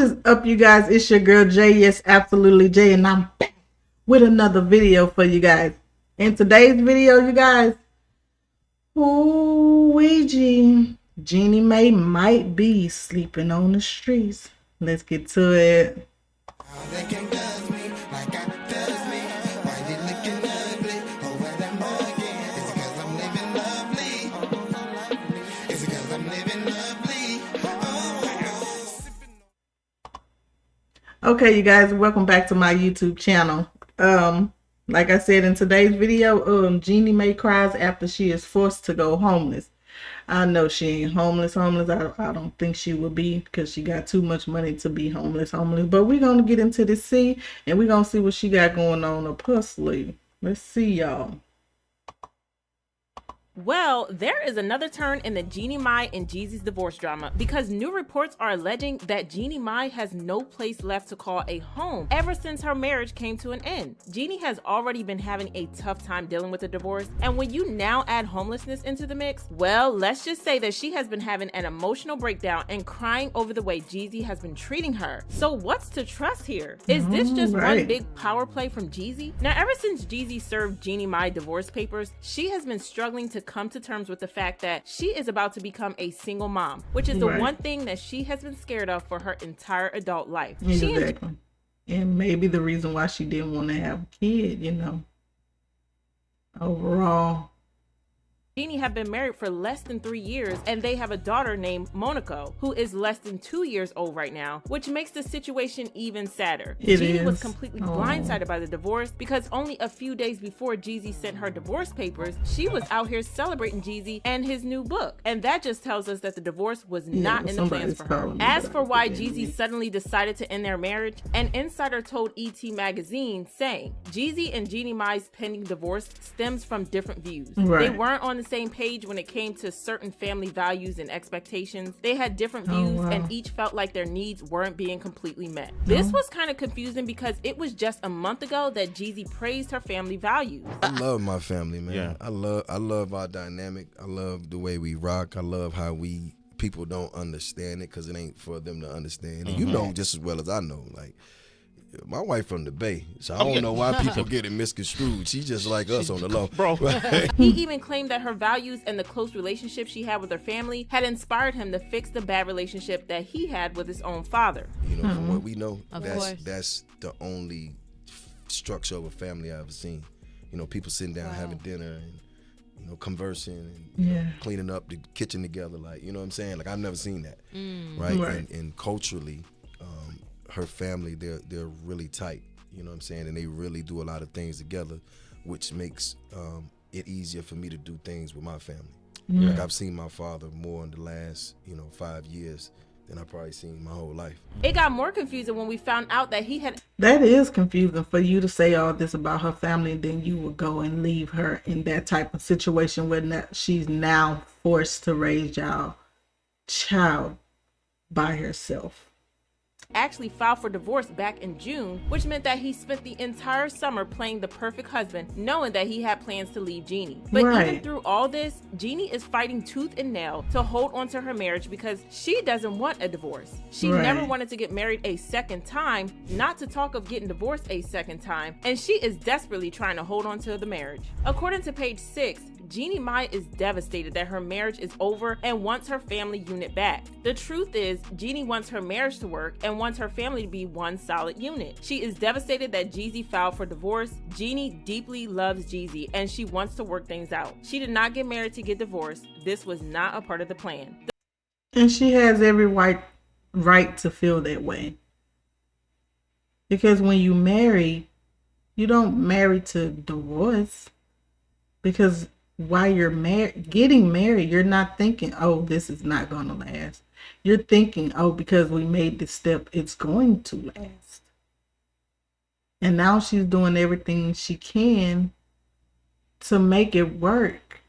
is up, you guys? It's your girl Jay. Yes, absolutely Jay, and I'm back with another video for you guys. In today's video, you guys, Jeannie Mae might be sleeping on the streets. Let's get to it. Okay, you guys, welcome back to my YouTube channel. Like I said in today's video, Jeannie Mae cries after she is forced to go homeless. I know she ain't homeless. I don't think she will be, because she got too much money to be homeless. But we're gonna get into this and we're gonna see what she got going on up her sleeve. Let's see, y'all. Well, there is another turn in the Jeannie Mae and Jeezy's divorce drama, because new reports are alleging that Jeannie Mae has no place left to call a home ever since her marriage came to an end. Jeannie has already been having a tough time dealing with the divorce, and when you now add homelessness into the mix, well, let's just say that she has been having an emotional breakdown and crying over the way Jeezy has been treating her. So what's to trust here? Is this just one big power play from Jeezy? Now, ever since Jeezy served Jeannie Mae divorce papers, she has been struggling to come to terms with the fact that she is about to become a single mom, which is the one thing that she has been scared of for her entire adult life. Exactly. And maybe the reason why she didn't want to have a kid, overall. Jeannie have been married for less than 3 years, and they have a daughter named Monaco, who is less than 2 years old right now, which makes the situation even sadder. Jeannie was completely blindsided by the divorce, because only a few days before Jeezy sent her divorce papers, she was out here celebrating Jeezy and his new book. And that just tells us that the divorce was not in the plans for her. As for why Jeezy suddenly decided to end their marriage, an insider told ET magazine, saying, Jeezy and Jeannie Mae's pending divorce stems from different views. They weren't on the same page when it came to certain family values and expectations. They had different views, and each felt like their needs weren't being completely met. This was kind of confusing, because it was just a month ago that Jeezy praised her family values. I love my family, man. Yeah. I love our dynamic. I love the way we rock. I love how people don't understand it, because it ain't for them to understand. And you know just as well as I know, like, my wife from the Bay, so I don't know why people get it misconstrued. She's just like us on the low. Bro. He even claimed that her values and the close relationship she had with her family had inspired him to fix the bad relationship that he had with his own father. From what we know, that's the only structure of a family I've ever seen. People sitting down having dinner and conversing and cleaning up the kitchen together, like, you know what I'm saying? Like, I've never seen that, right? And culturally, her family, they're really tight, you know what I'm saying? And they really do a lot of things together, which makes it easier for me to do things with my family. Like, I've seen my father more in the last, 5 years than I've probably seen my whole life. It got more confusing when we found out that he had... That is confusing, for you to say all this about her family, and then you would go and leave her in that type of situation where she's now forced to raise y'all child by herself. Actually filed for divorce back in June, which meant that he spent the entire summer playing the perfect husband, knowing that he had plans to leave Jeannie. But even through all this, Jeannie is fighting tooth and nail to hold on to her marriage, because she doesn't want a divorce. She never wanted to get married a second time, not to talk of getting divorced a second time, and she is desperately trying to hold on to the marriage. According to page 6, Jeannie Mae is devastated that her marriage is over and wants her family unit back. The truth is, Jeannie wants her marriage to work and wants her family to be one solid unit. She is devastated that Jeezy filed for divorce. Jeannie deeply loves Jeezy, and she wants to work things out. She did not get married to get divorced. This was not a part of the plan. And she has every right to feel that way. Because when you marry, you don't marry to divorce. Because while you're getting married, you're not thinking, oh, this is not going to last. You're thinking, oh, because we made this step, it's going to last. And now she's doing everything she can to make it work.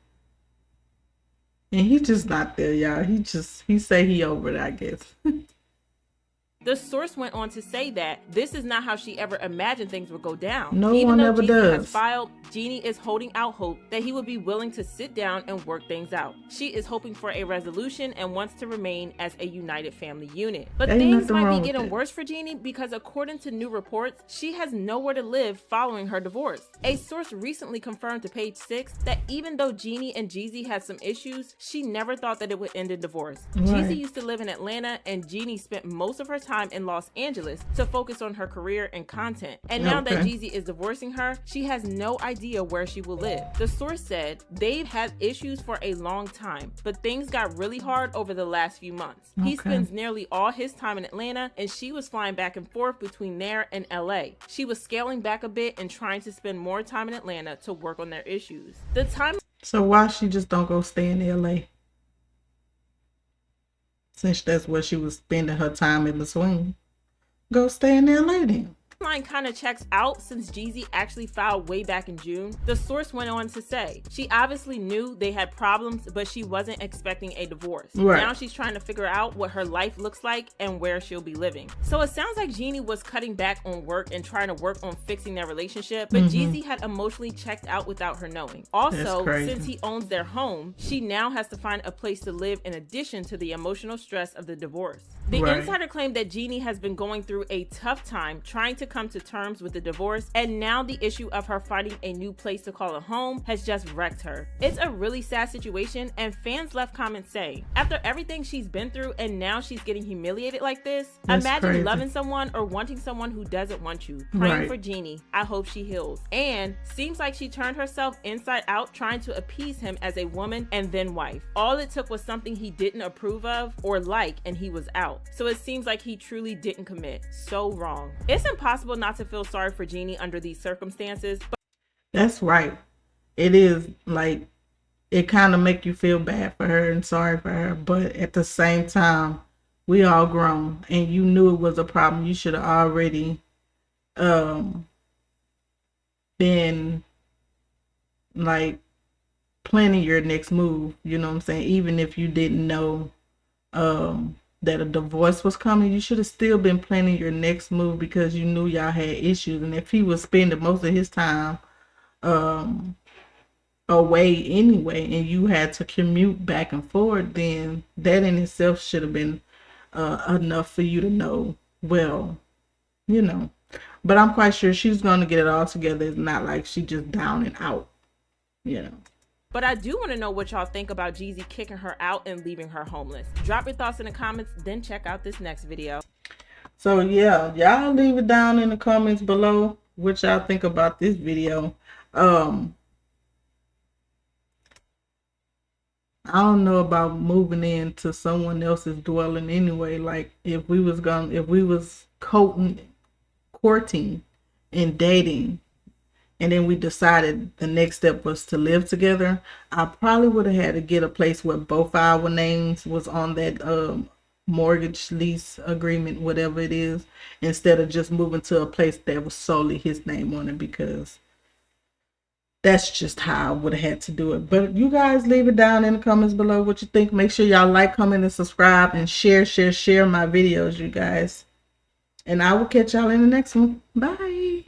And he's just not there, y'all. He say he over it, I guess. The source went on to say that this is not how she ever imagined things would go down. No one ever does. Has filed, Jeannie is holding out hope that he would be willing to sit down and work things out. She is hoping for a resolution and wants to remain as a united family unit. But things might be getting worse for Jeannie because according to new reports, she has nowhere to live following her divorce. A source recently confirmed to Page 6 that even though Jeannie and Jeezy had some issues, she never thought that it would end in divorce. Right. Jeezy used to live in Atlanta and Jeannie spent most of her time in Los Angeles to focus on her career and content. And now that Jeezy is divorcing her, she has no idea where she will live. The source said they've had issues for a long time, but things got really hard over the last few months. He spends nearly all his time in Atlanta, and she was flying back and forth between there and LA. She was scaling back a bit and trying to spend more time in Atlanta to work on their issues. So why she just don't go stay in LA? Since that's where she was spending her time in between. Go stay in LA then. Line kind of checks out since Jeezy actually filed way back in June. The source went on to say she obviously knew they had problems, but she wasn't expecting a divorce. Right. Now she's trying to figure out what her life looks like and where she'll be living. So it sounds like Jeannie was cutting back on work and trying to work on fixing their relationship, but Jeezy had emotionally checked out without her knowing. Also, since he owns their home, she now has to find a place to live in addition to the emotional stress of the divorce. The insider claimed that Jeannie has been going through a tough time trying to come to terms with the divorce, and now the issue of her finding a new place to call a home has just wrecked her. It's a really sad situation, and fans left comments saying, after everything she's been through and now she's getting humiliated like this, imagine loving someone or wanting someone who doesn't want you. Praying for Jeannie. I hope she heals. And seems like she turned herself inside out trying to appease him as a woman and then wife. All it took was something he didn't approve of or like, and he was out. So it seems like he truly didn't commit. So wrong. It's impossible not to feel sorry for Jeannie under these circumstances. But that's right. It is, like, it kind of make you feel bad for her and sorry for her. But at the same time, we all grown and you knew it was a problem. You should have already been like planning your next move. You know what I'm saying? Even if you didn't know that a divorce was coming, you should have still been planning your next move because you knew y'all had issues. And if he was spending most of his time away anyway, and you had to commute back and forth, then that in itself should have been enough for you to know, well, you know. But I'm quite sure she's going to get it all together. It's not like she just down and out, you know. But I do want to know what y'all think about Jeezy kicking her out and leaving her homeless. Drop your thoughts in the comments, then check out this next video. So yeah, y'all leave it down in the comments below what y'all think about this video. I don't know about moving into someone else's dwelling anyway. Like if we was courting and dating, and then we decided the next step was to live together, I probably would have had to get a place where both our names was on that mortgage lease agreement, whatever it is, instead of just moving to a place that was solely his name on it, because that's just how I would have had to do it. But you guys leave it down in the comments below what you think. Make sure y'all like, comment, and subscribe, and share my videos, you guys. And I will catch y'all in the next one. Bye.